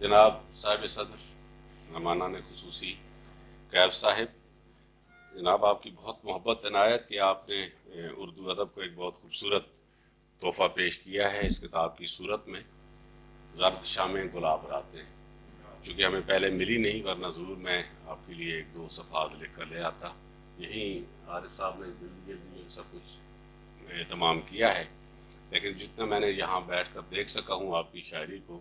جناب صاحب صدر مہمانان خصوصی کیف صاحب، جناب آپ کی بہت محبت عنایت کہ آپ نے اردو ادب کو ایک بہت خوبصورت تحفہ پیش کیا ہے اس کتاب کی صورت میں، زرد شامیں گلاب راتیں، چونکہ ہمیں پہلے ملی نہیں ورنہ ضرور میں آپ کے لیے ایک دو صفحات لکھ کر لے آتا. یہیں عارف صاحب نے دل سب کچھ اہتمام کیا ہے، لیکن جتنا میں نے یہاں بیٹھ کر دیکھ سکا ہوں آپ کی شاعری کو،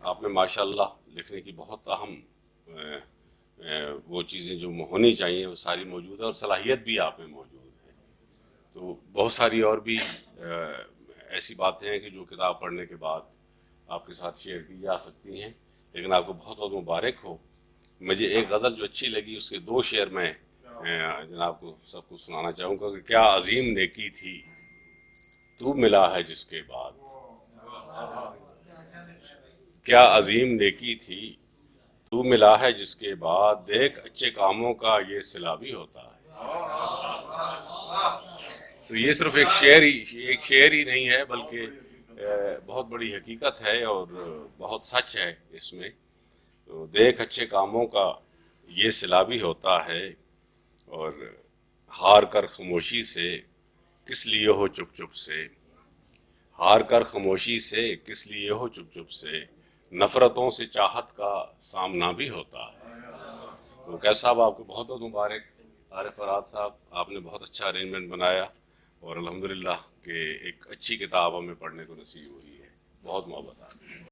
آپ میں ماشاءاللہ لکھنے کی بہت اہم وہ چیزیں جو ہونی چاہیے وہ ساری موجود ہے، اور صلاحیت بھی آپ میں موجود ہے. تو بہت ساری اور بھی ایسی باتیں ہیں کہ جو کتاب پڑھنے کے بعد آپ کے ساتھ شیئر کی جا سکتی ہیں، لیکن آپ کو بہت بہت مبارک ہو. مجھے ایک غزل جو اچھی لگی اس کے دو شعر میں جناب کو سب کو سنانا چاہوں گا کہ کیا عظیم نیکی تھی تو ملا ہے جس کے بعد، کیا عظیم نیکی تھی تو ملا ہے جس کے بعد، دیکھ اچھے کاموں کا یہ صلہ بھی ہوتا ہے. تو یہ صرف ایک شعر ہی نہیں ہے بلکہ بہت بڑی حقیقت ہے اور بہت سچ ہے اس میں. تو دیکھ اچھے کاموں کا یہ صلہ بھی ہوتا ہے، اور ہار کر خاموشی سے کس لیے ہو چپ چپ سے، ہار کر خاموشی سے کس لیے ہو چپ چپ سے، نفرتوں سے چاہت کا سامنا بھی ہوتا ہے. تو کیف صاحب آپ کو بہت بہت مبارک. عارف فرات صاحب آپ نے بہت اچھا ارینجمنٹ بنایا، اور الحمدللہ کہ ایک اچھی کتاب ہمیں پڑھنے کو نصیب ہوئی ہے. بہت محبت آپ